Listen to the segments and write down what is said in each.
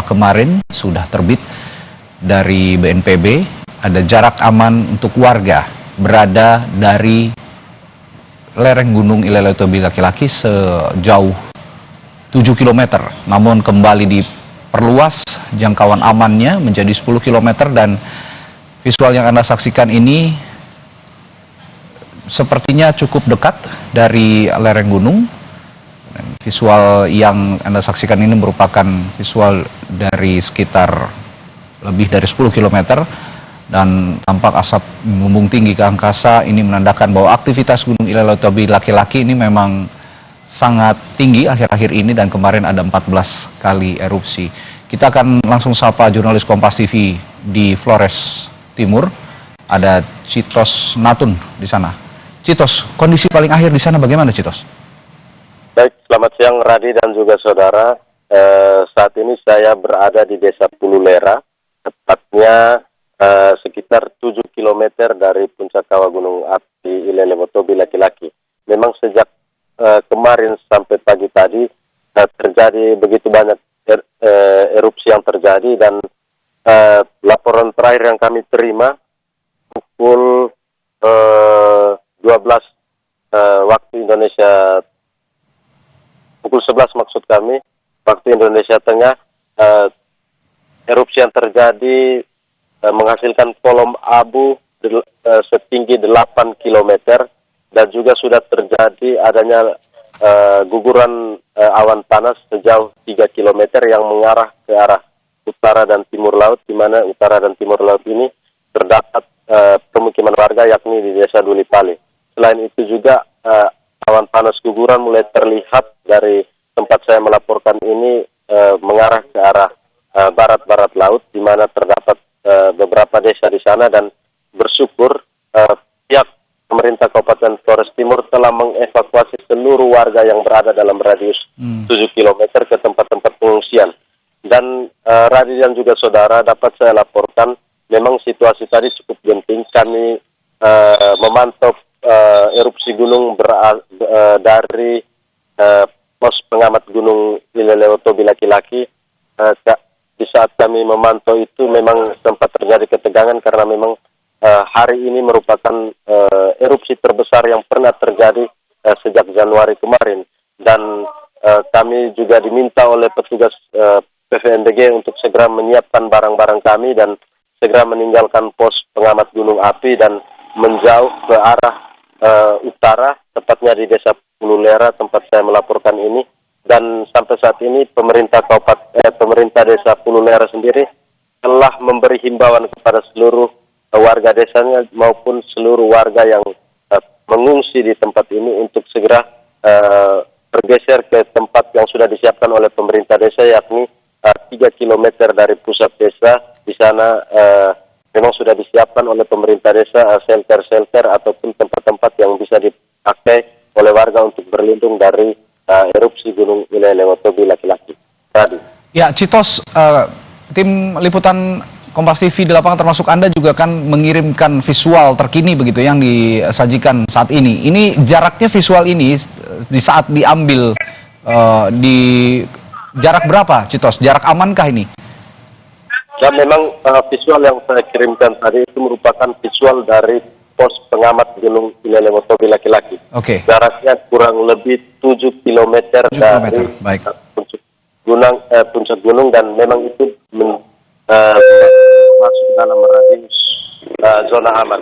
kemarin sudah terbit dari BNPB, ada jarak aman untuk warga berada dari lereng Gunung Ileletobi Laki-Laki sejauh 7 km. Namun kembali diperluas jangkauan amannya menjadi 10 km dan visual yang Anda saksikan ini sepertinya cukup dekat dari lereng gunung. Visual yang Anda saksikan ini merupakan visual dari sekitar lebih dari 10 km dan tampak asap membumbung tinggi ke angkasa. Ini menandakan bahwa aktivitas Gunung Ileletobi Laki-Laki ini memang sangat tinggi akhir-akhir ini dan kemarin ada 14 kali erupsi. Kita akan langsung sapa jurnalis Kompas TV di Flores Timur. Ada Citos Natun di sana. Citos, kondisi paling akhir di sana bagaimana, Citos? Baik, selamat siang Radi dan juga saudara. Saat ini saya berada di Desa Pululera, tepatnya sekitar 7 km dari puncak kawah gunung api Ileletobi Laki-Laki. Memang sejak kemarin sampai pagi tadi terjadi begitu banyak erupsi yang terjadi dan laporan terakhir yang kami terima pukul 12 waktu Indonesia, pukul 11 maksud kami, waktu Indonesia Tengah, erupsi yang terjadi menghasilkan kolom abu setinggi 8 km dan juga sudah terjadi adanya guguran awan panas sejauh 3 km yang mengarah ke arah utara dan timur laut, di mana utara dan timur laut ini terdapat pemukiman warga yakni di Desa Dulipali. Selain itu juga awan panas guguran mulai terlihat dari tempat saya melaporkan ini mengarah ke arah barat-barat laut, di mana terdapat beberapa desa di sana dan bersyukur pihak pemerintah Kabupaten Flores Timur telah mengevakuasi seluruh warga yang berada dalam radius 7 km ke tempat-tempat pengungsian. Dan Radi dan juga saudara, dapat saya laporkan memang situasi tadi cukup genting. Kami memantau erupsi gunung dari pos pengamat Gunung Ileletobi Laki-Laki. Di saat kami memantau itu memang sempat terjadi ketegangan karena memang hari ini merupakan erupsi terbesar yang pernah terjadi sejak Januari kemarin. Dan kami juga diminta oleh petugas PVMBG untuk segera menyiapkan barang-barang kami dan segera meninggalkan pos pengamat gunung api dan menjauh ke arah utara, tepatnya di Desa Pululera tempat saya melaporkan ini. Dan sampai saat ini pemerintah Desa Pululera sendiri telah memberi himbauan kepada seluruh warga desanya maupun seluruh warga yang mengungsi di tempat ini untuk segera bergeser ke tempat yang sudah disiapkan oleh pemerintah desa, yakni 3 km dari pusat desa. Di sana memang sudah disiapkan oleh pemerintah desa shelter-shelter ataupun tempat-tempat yang bisa dipakai oleh warga untuk berlindung dari erupsi Gunung Ileletobi Laki-Laki. Ya, Citos, tim liputan Kompas TV di lapangan termasuk Anda juga kan mengirimkan visual terkini begitu yang disajikan saat ini. Ini jaraknya visual ini di saat diambil di jarak berapa, Citos? Jarak amankah ini? Ya, memang visual yang saya kirimkan tadi itu merupakan visual dari pos pengamat Gunung Ileletobi Laki-Laki. Oke. Jaraknya kurang lebih 7 km dari baik. puncak gunung dan memang itu masuk dalam radius zona aman.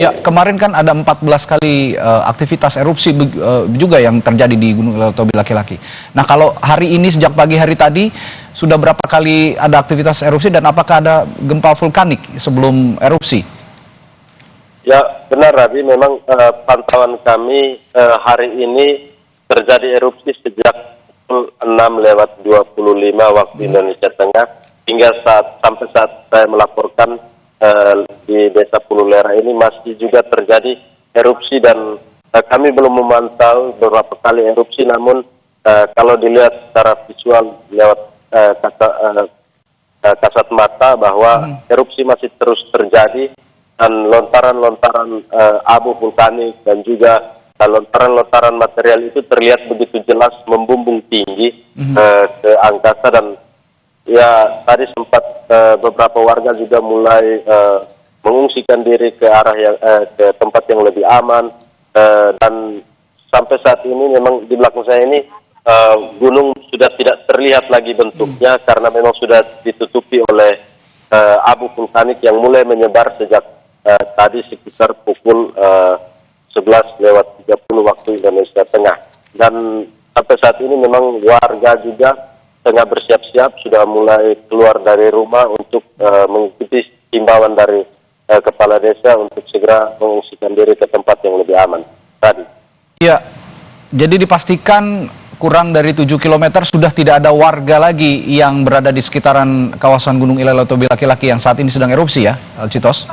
Ya, kemarin kan ada 14 kali aktivitas erupsi juga yang terjadi di Gunung Ileletobi Laki-Laki. Nah, kalau hari ini sejak pagi hari tadi sudah berapa kali ada aktivitas erupsi dan apakah ada gempa vulkanik sebelum erupsi? Ya, benar Rabi, memang pantauan kami hari ini terjadi erupsi sejak 6:25 waktu Indonesia Tengah hingga sampai saat saya melaporkan di Desa Pululera ini masih juga terjadi erupsi dan kami belum memantau beberapa kali erupsi, namun kalau dilihat secara visual lewat kasat mata bahwa erupsi masih terus terjadi dan lontaran-lontaran abu vulkanik dan juga lontaran-lontaran material itu terlihat begitu jelas membumbung tinggi ke angkasa dan Ya, tadi sempat beberapa warga juga mulai mengungsikan diri ke arah yang ke tempat yang lebih aman, dan sampai saat ini memang di belakang saya ini gunung sudah tidak terlihat lagi bentuknya karena memang sudah ditutupi oleh abu vulkanik yang mulai menyebar sejak tadi sekitar pukul 11:30 waktu Indonesia Tengah. Dan sampai saat ini memang warga juga tengah bersiap-siap, sudah mulai keluar dari rumah untuk mengikuti himbauan dari kepala desa untuk segera mengungsikan diri ke tempat yang lebih aman tadi. Ya, jadi dipastikan kurang dari 7 km sudah tidak ada warga lagi yang berada di sekitaran kawasan Gunung Ileletobi Laki-Laki yang saat ini sedang erupsi ya, Citos?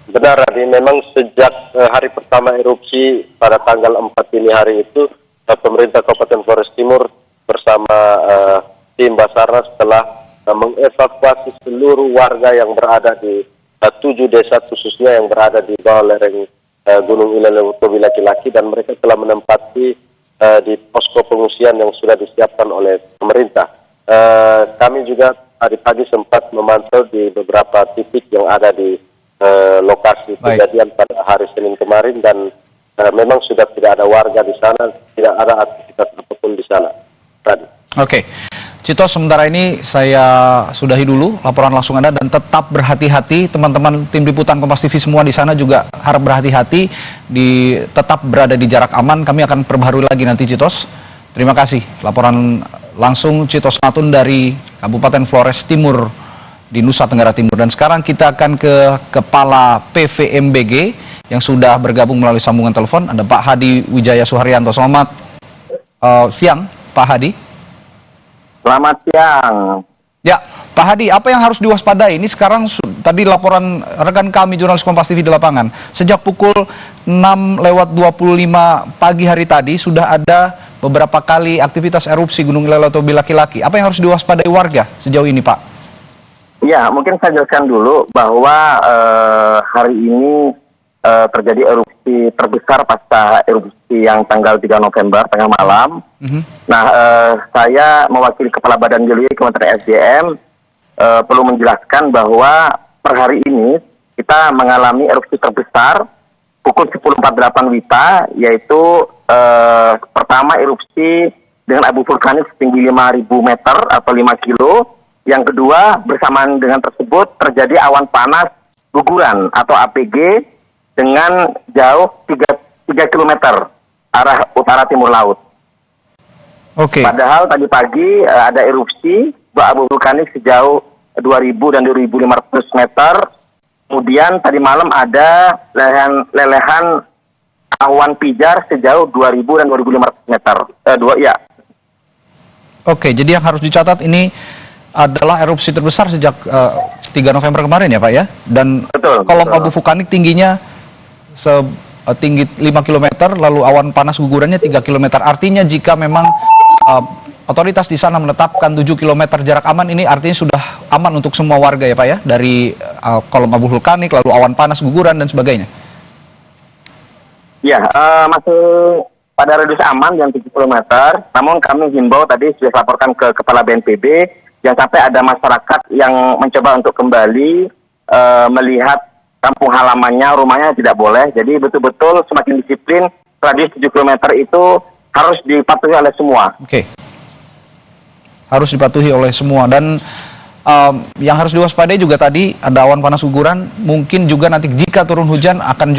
Benar, Radi. Memang sejak hari pertama erupsi pada tanggal 4 dini hari itu, pemerintah Kabupaten Flores Timur bersama tim Basarnas telah mengevakuasi seluruh warga yang berada di 7 desa khususnya yang berada di bawah lereng Gunung Ileletobi Laki-Laki, dan mereka telah menempati di posko pengungsian yang sudah disiapkan oleh pemerintah. Kami juga tadi pagi sempat memantau di beberapa titik yang ada di lokasi kejadian pada hari Senin kemarin, dan memang sudah tidak ada warga di sana, tidak ada aktivitas apapun di sana. Oke, Citos, sementara ini saya sudahi dulu laporan langsung Anda dan tetap berhati-hati. Teman-teman tim liputan Kompas TV semua di sana juga harap berhati-hati, tetap berada di jarak aman. Kami akan perbaharui lagi nanti, Citos. Terima kasih. Laporan langsung Citos Matun dari Kabupaten Flores Timur di Nusa Tenggara Timur. Dan sekarang kita akan ke Kepala PVMBG yang sudah bergabung melalui sambungan telepon. Ada Pak Hadi Wijaya Suharyanto. Selamat siang, Pak Hadi. Selamat siang. Ya, Pak Hadi, apa yang harus diwaspadai? Ini sekarang tadi laporan rekan kami jurnalis Kompas TV di lapangan. Sejak pukul 6:25 pagi hari tadi sudah ada beberapa kali aktivitas erupsi Gunung Ileletobi Laki-Laki. Apa yang harus diwaspadai warga sejauh ini, Pak? Ya, mungkin saya jelaskan dulu bahwa hari ini terjadi erupsi terbesar pasca erupsi yang tanggal 3 November tengah malam. Nah, saya mewakili Kepala Badan Geologi Kementerian SDM perlu menjelaskan bahwa per hari ini kita mengalami erupsi terbesar pukul 10.48 WITA, yaitu pertama erupsi dengan abu vulkanik setinggi 5.000 meter atau 5 kilo. Yang kedua, bersamaan dengan tersebut terjadi awan panas guguran atau APG dengan jauh 3 km arah utara timur laut. Oke. Padahal tadi pagi ada erupsi abu vulkanik sejauh 2.000 dan 2.500 meter. Kemudian tadi malam ada lelehan awan pijar sejauh 2.000 dan 2.500 meter. Oke, jadi yang harus dicatat ini adalah erupsi terbesar sejak 3 November kemarin ya, Pak ya? Dan kolom abu vulkanik tingginya tinggi 5 km, lalu awan panas gugurannya 3 km. Artinya jika memang otoritas di sana menetapkan 7 km jarak aman, ini artinya sudah aman untuk semua warga ya, Pak ya? Dari kolom abu vulkanik, lalu awan panas guguran dan sebagainya. Ya, masih pada radius aman yang 7 km. Namun kami himbau tadi sudah laporkan ke Kepala BNPB, jangan sampai ada masyarakat yang mencoba untuk kembali melihat kampung halamannya, rumahnya tidak boleh. Jadi betul-betul semakin disiplin, radius 7 km itu harus dipatuhi oleh semua. Oke. Harus dipatuhi oleh semua. Dan yang harus diwaspadai juga tadi ada awan panas guguran, mungkin juga nanti jika turun hujan akan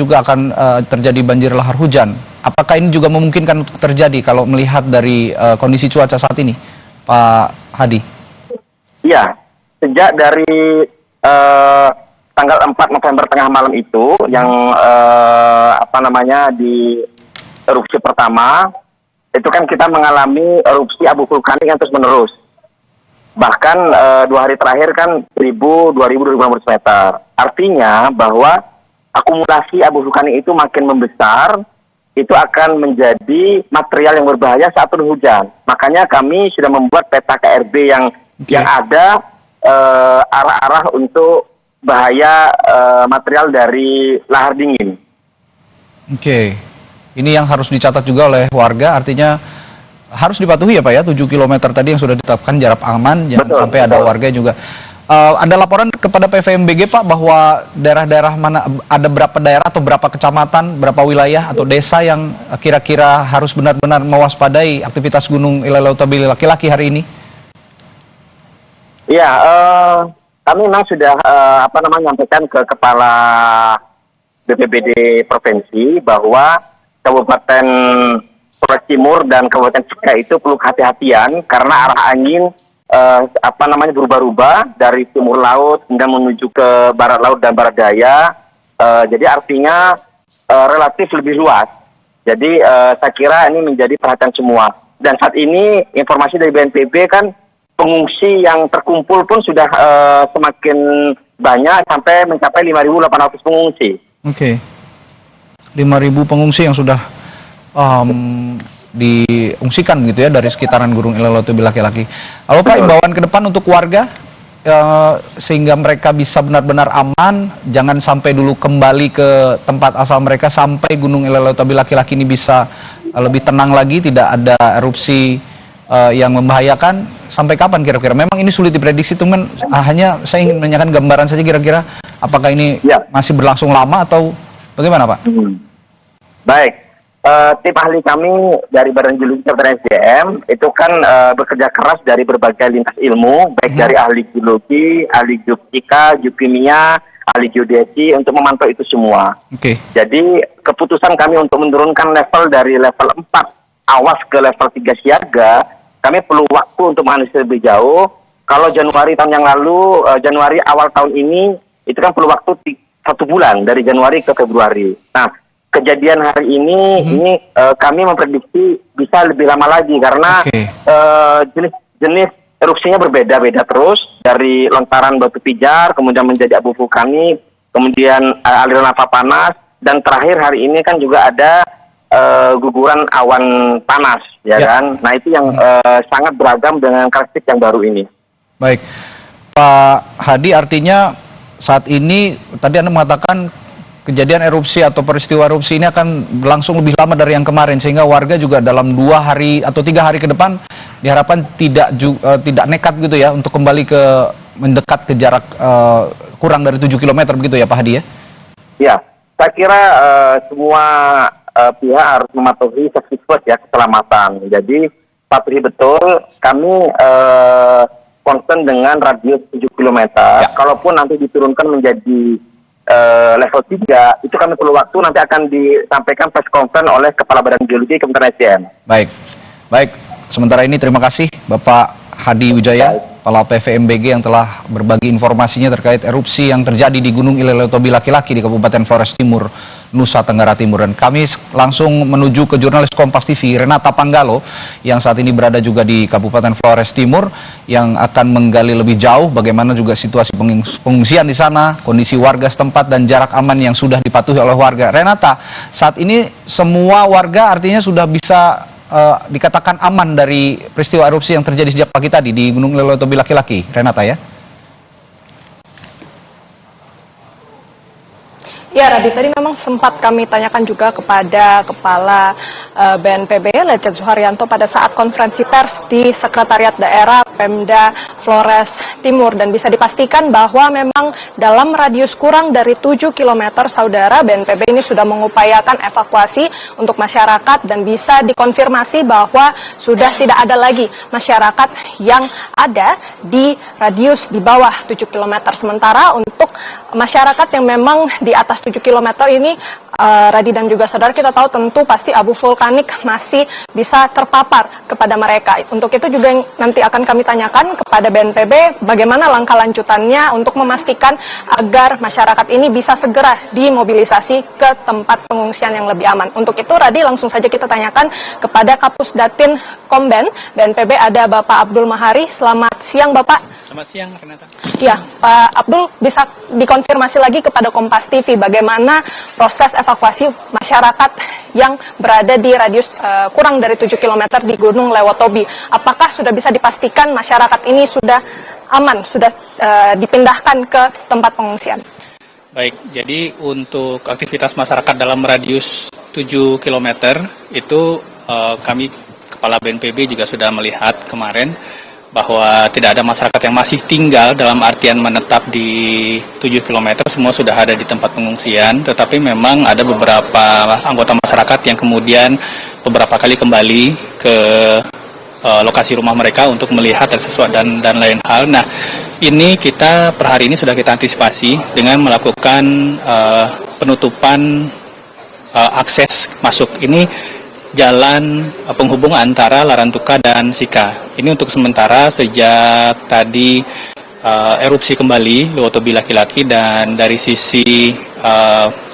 terjadi banjir lahar hujan. Apakah ini juga memungkinkan untuk terjadi kalau melihat dari kondisi cuaca saat ini, Pak Hadi? Iya, sejak dari tanggal 4 November tengah malam itu yang di erupsi pertama itu kan kita mengalami erupsi abu vulkanik yang terus menerus. Bahkan 2 hari terakhir kan 1.000, 2.000, 2.500 meter. Artinya bahwa akumulasi abu vulkanik itu makin membesar, itu akan menjadi material yang berbahaya saat turun hujan. Makanya kami sudah membuat peta KRB yang ada arah-arah untuk bahaya material dari lahar dingin. Oke, ini yang harus dicatat juga oleh warga, artinya harus dipatuhi ya Pak ya, 7 km tadi yang sudah ditetapkan jarak aman, jangan Betul, sampai ada betul. warga juga. Ada laporan kepada PVMBG Pak bahwa daerah-daerah mana, ada berapa daerah atau berapa kecamatan, berapa wilayah atau desa yang kira-kira harus benar-benar mewaspadai aktivitas Gunung Ilelewotobili laki-laki hari ini? Iya, kami memang sudah menyampaikan ke Kepala BPBD Provinsi bahwa Kabupaten Flores Timur dan Kabupaten Sika itu perlu kehati-hatian karena arah angin berubah-ubah dari timur laut kemudian menuju ke barat laut dan barat daya. Jadi artinya relatif lebih luas. Jadi saya kira ini menjadi perhatian semua. Dan saat ini informasi dari BNPB kan pengungsi yang terkumpul pun sudah semakin banyak sampai mencapai 5.800 pengungsi. Oke. 5.000 pengungsi yang sudah diungsikan gitu ya dari sekitaran Gunung Ilelewotobili laki-laki. Lalu Pak, imbauan ke depan untuk warga sehingga mereka bisa benar-benar aman, jangan sampai dulu kembali ke tempat asal mereka sampai Gunung Ilelewotobili laki-laki ini bisa lebih tenang lagi, tidak ada erupsi yang membahayakan. Sampai kapan kira-kira? Memang ini sulit diprediksi, teman. Hanya saya ingin menanyakan gambaran saja kira-kira apakah ini masih berlangsung lama atau bagaimana Pak? Baik. Tim ahli kami dari Badan Geologi Kementerian SDM itu kan bekerja keras dari berbagai lintas ilmu, baik dari ahli geologi, ahli geofisika, geokimia, ahli geodesi untuk memantau itu semua. Oke. Jadi keputusan kami untuk menurunkan level dari level 4 awas ke level 3 siaga, kami perlu waktu untuk menganalisis lebih jauh. Kalau Januari tahun yang lalu, Januari awal tahun ini, itu kan perlu waktu 1 bulan dari Januari ke Februari. Nah, kejadian hari ini kami memprediksi bisa lebih lama lagi karena jenis erupsinya berbeda-beda terus dari lontaran batu pijar kemudian menjadi abu vulkanik, kemudian aliran lava panas, dan terakhir hari ini kan juga ada guguran awan panas, ya kan? Nah itu yang sangat beragam dengan karakteristik yang baru ini. Baik, Pak Hadi, artinya saat ini tadi Anda mengatakan kejadian erupsi atau peristiwa erupsi ini akan berlangsung lebih lama dari yang kemarin, sehingga warga juga dalam 2 hari atau 3 hari ke depan diharapkan tidak nekat gitu ya untuk kembali ke mendekat ke jarak kurang dari 7 km begitu ya Pak Hadi ya? Ya, saya kira semua pihak harus mematuhi safety first ya, keselamatan. Jadi patuhi betul, kami concern dengan radius 7 km. Kalaupun nanti diturunkan menjadi level 3, itu kami perlu waktu, nanti akan disampaikan press conference oleh Kepala Badan Geologi Kementerian SDM. Baik. Sementara ini terima kasih Bapak Hadi Wijaya, Kepala PVMBG yang telah berbagi informasinya terkait erupsi yang terjadi di Gunung Ilelewotobili laki-laki di Kabupaten Flores Timur, Nusa Tenggara Timur. Dan kami langsung menuju ke jurnalis Kompas TV Renata Panggalo yang saat ini berada juga di Kabupaten Flores Timur yang akan menggali lebih jauh bagaimana juga situasi pengungsian di sana, kondisi warga setempat dan jarak aman yang sudah dipatuhi oleh warga. Renata, saat ini semua warga artinya sudah bisa dikatakan aman dari peristiwa erupsi yang terjadi sejak pagi tadi di Gunung Ilelewotobili laki-laki, Renata ya? Ya, Radit, tadi memang sempat kami tanyakan juga kepada Kepala BNPB, Lecet Suharyanto, pada saat konferensi pers di Sekretariat Daerah Pemda Flores Timur. Dan bisa dipastikan bahwa memang dalam radius kurang dari 7 km, saudara, BNPB ini sudah mengupayakan evakuasi untuk masyarakat dan bisa dikonfirmasi bahwa sudah tidak ada lagi masyarakat yang ada di radius di bawah 7 km. Sementara untuk masyarakat yang memang di atas 7 km ini, Radi dan juga saudara, kita tahu tentu pasti abu vulkanik masih bisa terpapar kepada mereka. Untuk itu juga yang nanti akan kami tanyakan kepada BNPB bagaimana langkah lanjutannya untuk memastikan agar masyarakat ini bisa segera dimobilisasi ke tempat pengungsian yang lebih aman. Untuk itu, Radi, langsung saja kita tanyakan kepada Kapus Datin Komben BNPB, ada Bapak Abdul Mahari. Selamat siang, Bapak. Selamat siang, Renata. Ya, Pak Abdul, bisa dikonfirmasi lagi kepada Kompas TV bagaimana proses evakuasi masyarakat yang berada di radius kurang dari 7 km di Gunung Lewotobi. Apakah sudah bisa dipastikan masyarakat ini sudah aman, sudah dipindahkan ke tempat pengungsian? Baik, jadi untuk aktivitas masyarakat dalam radius 7 km itu kami Kepala BNPB juga sudah melihat kemarin bahwa tidak ada masyarakat yang masih tinggal dalam artian menetap di 7 km, semua sudah ada di tempat pengungsian, tetapi memang ada beberapa anggota masyarakat yang kemudian beberapa kali kembali ke lokasi rumah mereka untuk melihat dan sesuatu dan lain hal. Nah, ini kita per hari ini sudah kita antisipasi dengan melakukan penutupan akses masuk. Ini jalan penghubung antara Larantuka dan Sika. Ini untuk sementara sejak tadi erupsi kembali Lewotobi laki-laki, dan dari sisi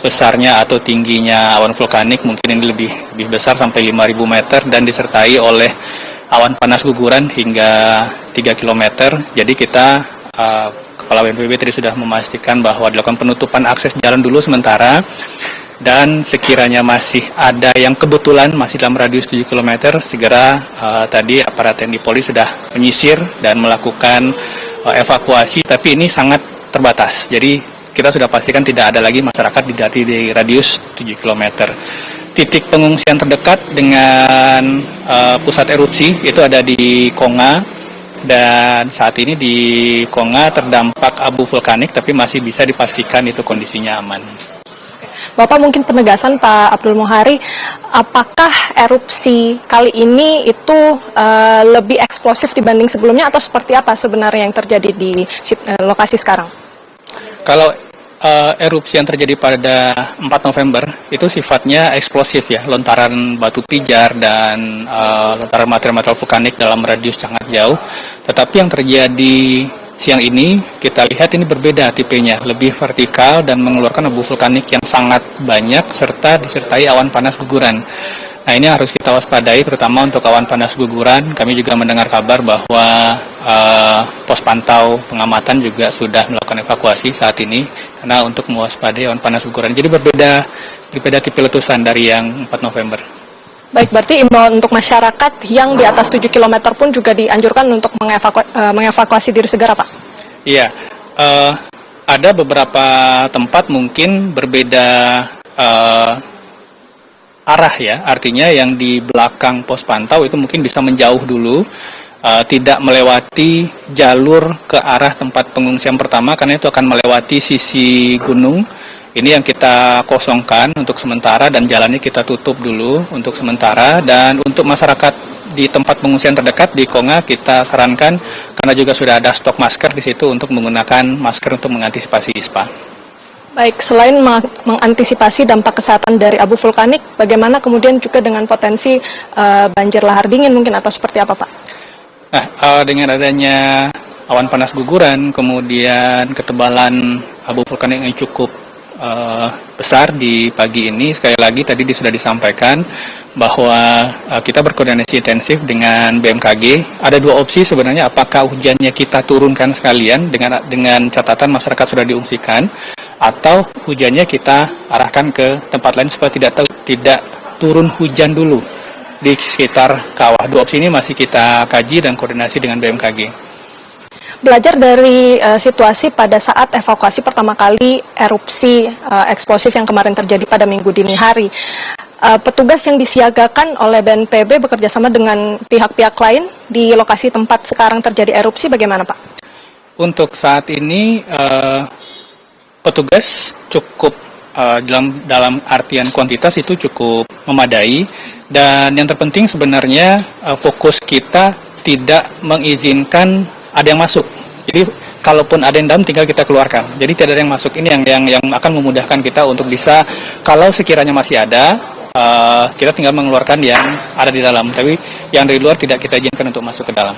besarnya atau tingginya awan vulkanik mungkin ini lebih besar sampai 5.000 meter dan disertai oleh awan panas guguran hingga 3 km. Jadi kita Kepala BNPB tadi sudah memastikan bahwa dilakukan penutupan akses jalan dulu sementara. Dan sekiranya masih ada yang kebetulan masih dalam radius 7 km, segera tadi aparat TNI Polri sudah menyisir dan melakukan evakuasi, tapi ini sangat terbatas. Jadi kita sudah pastikan tidak ada lagi masyarakat di radius 7 km. Titik pengungsian terdekat dengan pusat erupsi itu ada di Konga, dan saat ini di Konga terdampak abu vulkanik, tapi masih bisa dipastikan itu kondisinya aman. Bapak, mungkin penegasan Pak Abdul Muhari, apakah erupsi kali ini itu lebih eksplosif dibanding sebelumnya atau seperti apa sebenarnya yang terjadi di lokasi sekarang? Kalau erupsi yang terjadi pada 4 November itu sifatnya eksplosif ya, lontaran batu pijar dan lontaran material-material vulkanik dalam radius sangat jauh. Tetapi yang terjadi siang ini kita lihat ini berbeda tipenya, lebih vertikal dan mengeluarkan abu vulkanik yang sangat banyak serta disertai awan panas guguran. Nah, ini harus kita waspadai terutama untuk awan panas guguran. Kami juga mendengar kabar bahwa pos pantau pengamatan juga sudah melakukan evakuasi saat ini karena untuk mewaspadai awan panas guguran. Jadi berbeda tipe letusan dari yang 4 November. Baik, berarti imbauan untuk masyarakat yang di atas 7 km pun juga dianjurkan untuk mengevakuasi diri segera, Pak? Iya, ada beberapa tempat mungkin berbeda arah ya, artinya yang di belakang pos pantau itu mungkin bisa menjauh dulu, tidak melewati jalur ke arah tempat pengungsian pertama karena itu akan melewati sisi gunung. Ini yang kita kosongkan untuk sementara dan jalannya kita tutup dulu untuk sementara. Dan untuk masyarakat di tempat pengungsian terdekat di Konga kita sarankan karena juga sudah ada stok masker di situ untuk menggunakan masker untuk mengantisipasi ispa. Baik, selain mengantisipasi dampak kesehatan dari abu vulkanik, bagaimana kemudian juga dengan potensi banjir lahar dingin mungkin atau seperti apa, Pak? Nah, dengan adanya awan panas guguran, kemudian ketebalan abu vulkanik yang cukup besar di pagi ini, sekali lagi tadi sudah disampaikan bahwa kita berkoordinasi intensif dengan BMKG. Ada dua opsi sebenarnya, apakah hujannya kita turunkan sekalian dengan catatan masyarakat sudah diungsikan, atau hujannya kita arahkan ke tempat lain supaya tidak turun hujan dulu di sekitar kawah. Dua opsi ini masih kita kaji dan koordinasi dengan BMKG. Belajar dari situasi pada saat evakuasi pertama kali erupsi eksplosif yang kemarin terjadi pada Minggu dini hari, petugas yang disiagakan oleh BNPB bekerjasama dengan pihak-pihak lain di lokasi tempat sekarang terjadi erupsi bagaimana, Pak? Untuk saat ini petugas cukup dalam artian kuantitas itu cukup memadai, dan yang terpenting sebenarnya fokus kita tidak mengizinkan ada yang masuk. Jadi kalaupun ada yang dalam tinggal kita keluarkan. Jadi tidak ada yang masuk. Ini yang akan memudahkan kita untuk bisa, kalau sekiranya masih ada, kita tinggal mengeluarkan yang ada di dalam. Tapi yang dari luar tidak kita izinkan untuk masuk ke dalam.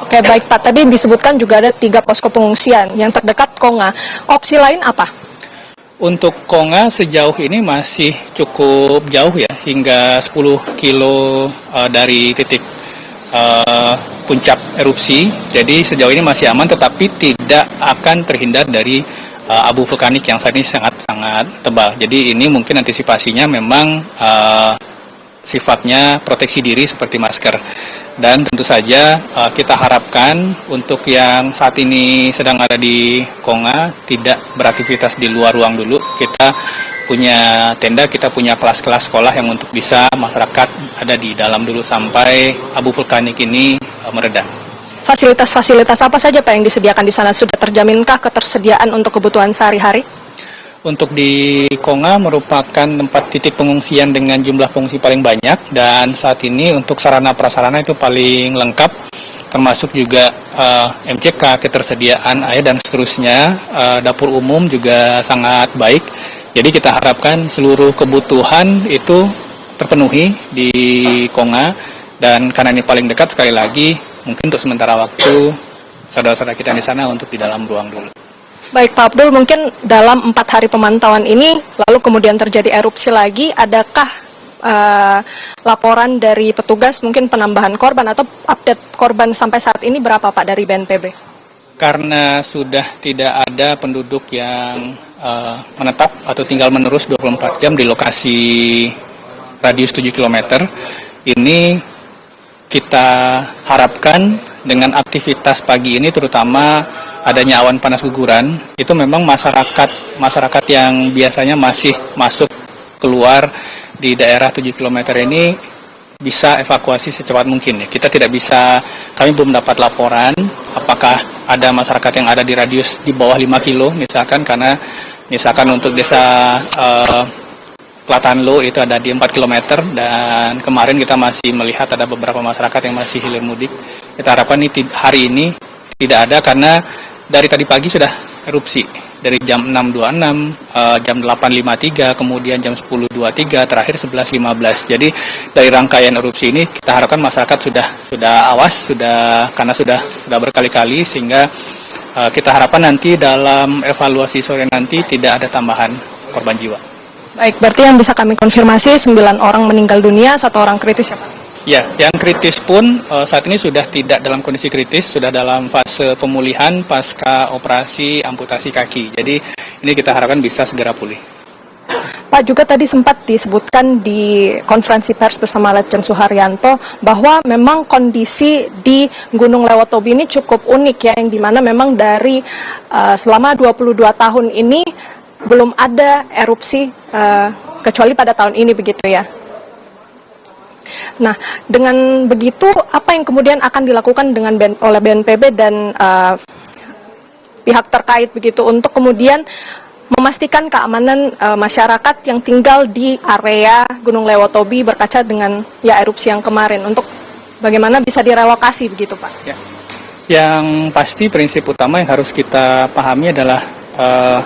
Oke, baik Pak. Tadi disebutkan juga ada 3 posko pengungsian. Yang terdekat Konga. Opsi lain apa? Untuk Konga sejauh ini masih cukup jauh ya, hingga 10 kilo dari titik puncak erupsi. Jadi sejauh ini masih aman, tetapi tidak akan terhindar dari abu vulkanik yang saat ini sangat tebal. Jadi ini mungkin antisipasinya memang sifatnya proteksi diri seperti masker. Dan tentu saja kita harapkan untuk yang saat ini sedang ada di Konga tidak beraktivitas di luar ruang dulu. Kita punya tenda, kita punya kelas-kelas sekolah yang untuk bisa masyarakat ada di dalam dulu sampai abu vulkanik ini mereda. Fasilitas-fasilitas apa saja Pak yang disediakan di sana? Sudah terjaminkah ketersediaan untuk kebutuhan sehari-hari? Untuk di Konga merupakan tempat titik pengungsian dengan jumlah pengungsi paling banyak, dan saat ini untuk sarana prasarana itu paling lengkap, termasuk juga MCK, ketersediaan air dan seterusnya. Dapur umum juga sangat baik. Jadi kita harapkan seluruh kebutuhan itu terpenuhi di Konga, dan karena ini paling dekat, sekali lagi mungkin untuk sementara waktu saudara-saudara kita di sana untuk di dalam ruang dulu. Baik Pak Abdul, mungkin dalam 4 hari pemantauan ini, lalu kemudian terjadi erupsi lagi, adakah laporan dari petugas mungkin penambahan korban atau update korban sampai saat ini berapa Pak dari BNPB? Karena sudah tidak ada penduduk yang menetap atau tinggal menerus 24 jam di lokasi radius 7 km, ini kita harapkan dengan aktivitas pagi ini, terutama adanya awan panas guguran, itu memang masyarakat yang biasanya masih masuk keluar di daerah 7 km ini bisa evakuasi secepat mungkin. Kita tidak bisa, kami belum dapat laporan apakah ada masyarakat yang ada di radius di bawah 5 kilo misalkan, karena misalkan untuk desa Platanlo itu ada di 4 km, dan kemarin kita masih melihat ada beberapa masyarakat yang masih hilir mudik. Kita harapkan hari ini tidak ada, karena dari tadi pagi sudah erupsi dari jam 6.26, jam 8.53, kemudian jam 10.23, terakhir 11.15. Jadi dari rangkaian erupsi ini kita harapkan masyarakat sudah awas, karena sudah berkali-kali, sehingga kita harapkan nanti dalam evaluasi sore nanti tidak ada tambahan korban jiwa. Baik, berarti yang bisa kami konfirmasi 9 orang meninggal dunia, 1 orang kritis ya Pak? Ya, yang kritis pun saat ini sudah tidak dalam kondisi kritis, sudah dalam fase pemulihan pasca operasi amputasi kaki. Jadi ini kita harapkan bisa segera pulih. Pak, juga tadi sempat disebutkan di konferensi pers bersama Letjen Suharyanto bahwa memang kondisi di Gunung Lewotobi ini cukup unik ya, yang dimana memang dari selama 22 tahun ini belum ada erupsi kecuali pada tahun ini, begitu ya. Nah, dengan begitu apa yang kemudian akan dilakukan oleh BNPB dan pihak terkait begitu untuk kemudian memastikan keamanan masyarakat yang tinggal di area Gunung Lewotobi berkaca dengan erupsi yang kemarin, untuk bagaimana bisa direlokasi begitu Pak? Ya. Yang pasti prinsip utama yang harus kita pahami adalah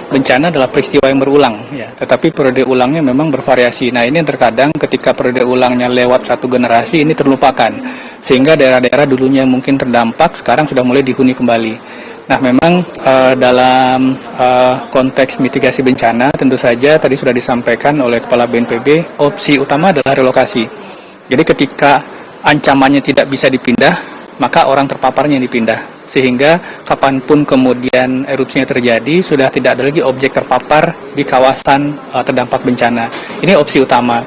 bencana adalah peristiwa yang berulang, ya. Tetapi periode ulangnya memang bervariasi. Nah, ini terkadang ketika periode ulangnya lewat satu generasi ini terlupakan, sehingga daerah-daerah dulunya yang mungkin terdampak sekarang sudah mulai dihuni kembali. Nah, memang dalam konteks mitigasi bencana tentu saja tadi sudah disampaikan oleh Kepala BNPB, opsi utama adalah relokasi. Jadi ketika ancamannya tidak bisa dipindah, maka orang terpaparnya yang dipindah, sehingga kapanpun kemudian erupsinya terjadi sudah tidak ada lagi objek terpapar di kawasan terdampak bencana. Ini opsi utama,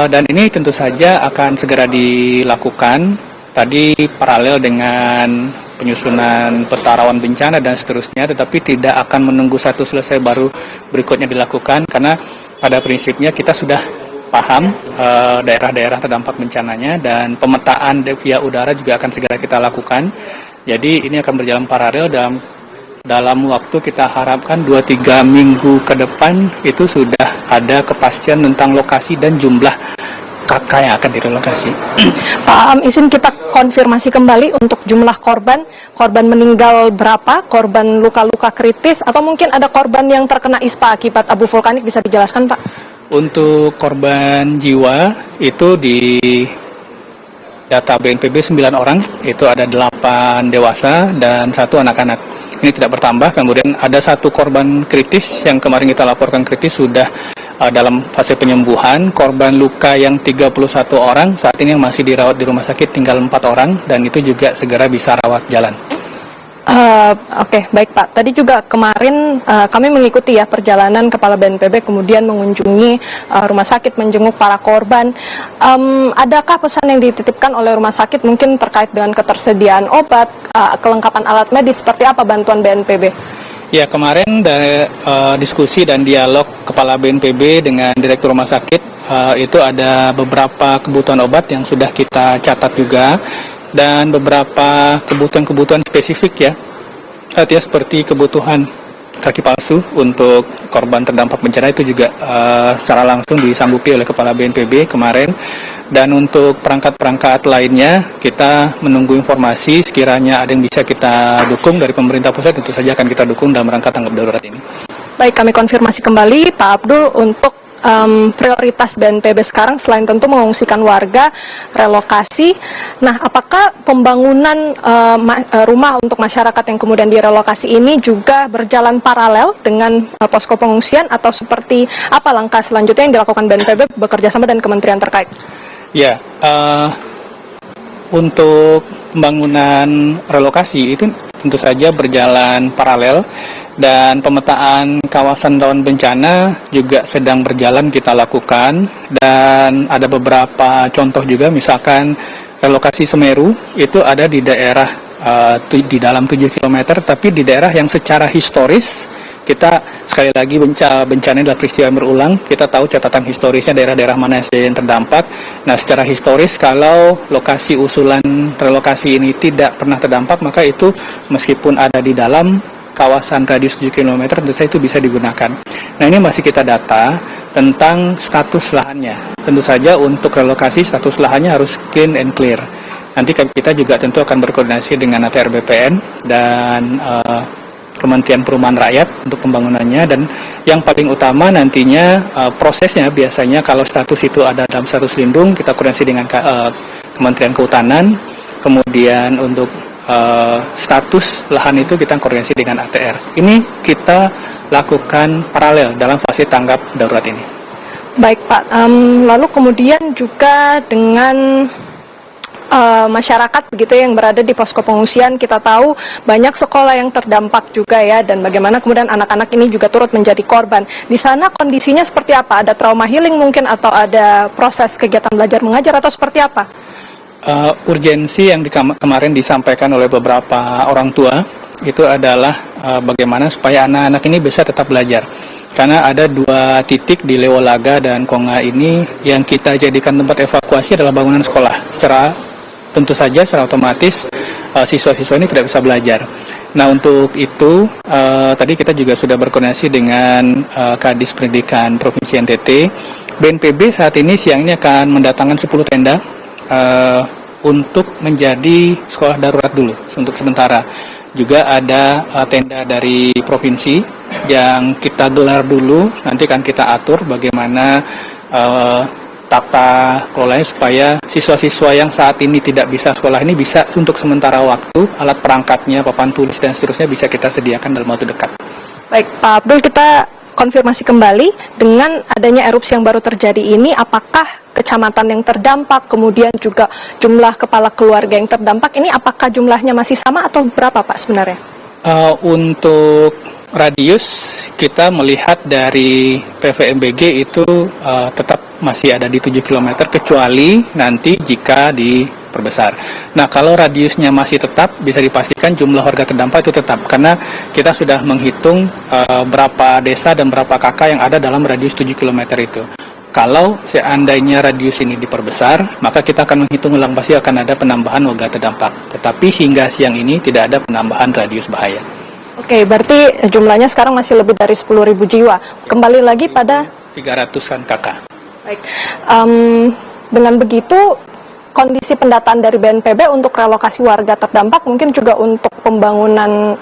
dan ini tentu saja akan segera dilakukan tadi paralel dengan penyusunan peta rawan bencana dan seterusnya, tetapi tidak akan menunggu satu selesai baru berikutnya dilakukan, karena pada prinsipnya kita sudah paham daerah-daerah terdampak bencananya, dan pemetaan via udara juga akan segera kita lakukan. Jadi ini akan berjalan paralel, dalam waktu kita harapkan 2-3 minggu ke depan itu sudah ada kepastian tentang lokasi dan jumlah kakak yang akan direlokasi. Pak, izin kita konfirmasi kembali untuk jumlah korban meninggal berapa, korban luka-luka kritis, atau mungkin ada korban yang terkena ispa akibat abu vulkanik, bisa dijelaskan Pak? Untuk korban jiwa itu di data BNPB 9 orang, itu ada 8 dewasa dan 1 anak-anak. Ini tidak bertambah. Kemudian ada 1 korban kritis yang kemarin kita laporkan kritis sudah dalam fase penyembuhan. Korban luka yang 31 orang saat ini yang masih dirawat di rumah sakit tinggal 4 orang, dan itu juga segera bisa rawat jalan. Oke, baik Pak. Tadi juga kemarin kami mengikuti ya perjalanan Kepala BNPB kemudian mengunjungi rumah sakit, menjenguk para korban. Adakah pesan yang dititipkan oleh rumah sakit mungkin terkait dengan ketersediaan obat, kelengkapan alat medis, seperti apa bantuan BNPB? Ya, kemarin dari diskusi dan dialog Kepala BNPB dengan Direktur Rumah Sakit, itu ada beberapa kebutuhan obat yang sudah kita catat juga, dan beberapa kebutuhan-kebutuhan spesifik ya, artinya seperti kebutuhan kaki palsu untuk korban terdampak bencana itu juga secara langsung disanggupi oleh Kepala BNPB kemarin. Dan untuk perangkat-perangkat lainnya kita menunggu informasi, sekiranya ada yang bisa kita dukung dari pemerintah pusat, tentu saja akan kita dukung dalam rangka tanggap darurat ini. Baik, kami konfirmasi kembali Pak Abdul untuk prioritas BNPB sekarang selain tentu mengungsikan warga, relokasi. Nah, apakah pembangunan rumah untuk masyarakat yang kemudian direlokasi ini juga berjalan paralel dengan posko pengungsian, atau seperti apa langkah selanjutnya yang dilakukan BNPB bekerjasama dengan kementerian terkait? Ya, untuk pembangunan relokasi itu tentu saja berjalan paralel, dan pemetaan kawasan rawan bencana juga sedang berjalan kita lakukan, dan ada beberapa contoh juga, misalkan relokasi Semeru itu ada di daerah di dalam 7 km, tapi di daerah yang secara historis kita sekali lagi bencana adalah peristiwa yang berulang. Kita tahu catatan historisnya daerah-daerah mana yang terdampak. Nah, secara historis kalau lokasi usulan relokasi ini tidak pernah terdampak, maka itu meskipun ada di dalam kawasan radius 7 km tentu saja itu bisa digunakan. Nah, ini masih kita data tentang status lahannya. Tentu saja untuk relokasi status lahannya harus clean and clear. Nanti kita juga tentu akan berkoordinasi dengan ATR BPN dan Kementerian Perumahan Rakyat untuk pembangunannya. Dan yang paling utama nantinya prosesnya biasanya kalau status itu ada dalam status lindung, kita koordinasi dengan Kementerian Kehutanan. Kemudian untuk status lahan itu kita koordinasi dengan ATR. Ini kita lakukan paralel dalam fase tanggap darurat ini. Baik Pak, lalu kemudian juga dengan masyarakat begitu yang berada di posko pengungsian, kita tahu banyak sekolah yang terdampak juga ya, dan bagaimana kemudian anak-anak ini juga turut menjadi korban. Di sana kondisinya seperti apa? Ada trauma healing mungkin, atau ada proses kegiatan belajar mengajar, atau seperti apa? Urgensi yang kemarin disampaikan oleh beberapa orang tua itu adalah bagaimana supaya anak-anak ini bisa tetap belajar. Karena ada 2 titik di Lewolaga dan Konga ini yang kita jadikan tempat evakuasi adalah bangunan sekolah. Tentu saja secara otomatis siswa-siswa ini tidak bisa belajar. Nah, untuk itu tadi kita juga sudah berkoordinasi dengan Kadis Pendidikan Provinsi NTT. BNPB saat ini siang ini akan mendatangkan 10 tenda untuk menjadi sekolah darurat dulu untuk sementara. Juga ada tenda dari provinsi yang kita gelar dulu, nanti akan kita atur bagaimana tata kelolanya supaya siswa-siswa yang saat ini tidak bisa sekolah ini bisa untuk sementara waktu, alat perangkatnya, papan tulis dan seterusnya bisa kita sediakan dalam waktu dekat. Baik Pak Abdul, kita konfirmasi kembali dengan adanya erupsi yang baru terjadi ini, apakah kecamatan yang terdampak, kemudian juga jumlah kepala keluarga yang terdampak ini, apakah jumlahnya masih sama atau berapa Pak sebenarnya? Untuk radius kita melihat dari PVMBG itu tetap masih ada di 7 km, kecuali nanti jika diperbesar. Nah, kalau radiusnya masih tetap, bisa dipastikan jumlah warga terdampak itu tetap, karena kita sudah menghitung berapa desa dan berapa kakak yang ada dalam radius 7 km itu. Kalau seandainya radius ini diperbesar, maka kita akan menghitung ulang, pasti akan ada penambahan warga terdampak. Tetapi hingga siang ini tidak ada penambahan radius bahaya. Oke, berarti jumlahnya sekarang masih lebih dari 10.000 jiwa. Kembali lagi pada 300-an kakak. Baik, dengan begitu kondisi pendataan dari BNPB untuk relokasi warga terdampak, mungkin juga untuk pembangunan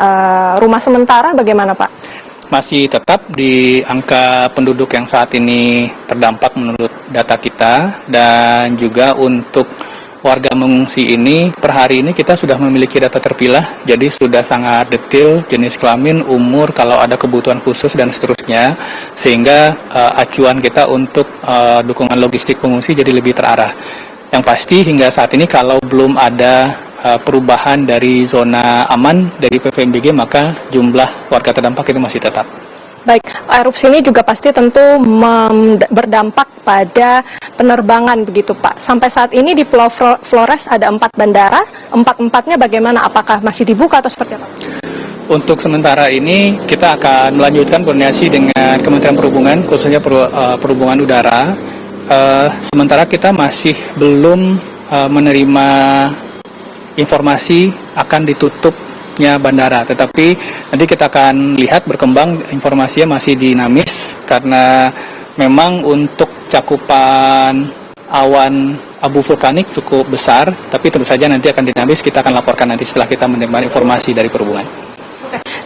rumah sementara, bagaimana Pak? Masih tetap di angka penduduk yang saat ini terdampak menurut data kita, dan juga untuk warga mengungsi ini per hari ini kita sudah memiliki data terpilah, jadi sudah sangat detail jenis kelamin, umur, kalau ada kebutuhan khusus dan seterusnya, sehingga acuan kita untuk dukungan logistik pengungsi jadi lebih terarah. Yang pasti hingga saat ini kalau belum ada perubahan dari zona aman dari PVMBG, maka jumlah warga terdampak itu masih tetap. Baik, erupsi ini juga pasti tentu berdampak pada penerbangan begitu Pak. Sampai saat ini di Pulau Flores ada 4 bandara, 4-4-nya bagaimana? Apakah masih dibuka atau seperti apa? Untuk sementara ini kita akan melanjutkan koordinasi dengan Kementerian Perhubungan, khususnya Perhubungan Udara. Sementara kita masih belum menerima informasi akan ditutupnya bandara, tetapi nanti kita akan lihat berkembang, informasinya masih dinamis karena memang untuk cakupan awan abu vulkanik cukup besar, tapi tentu saja nanti akan dinamis, kita akan laporkan nanti setelah kita menerima informasi dari perhubungan.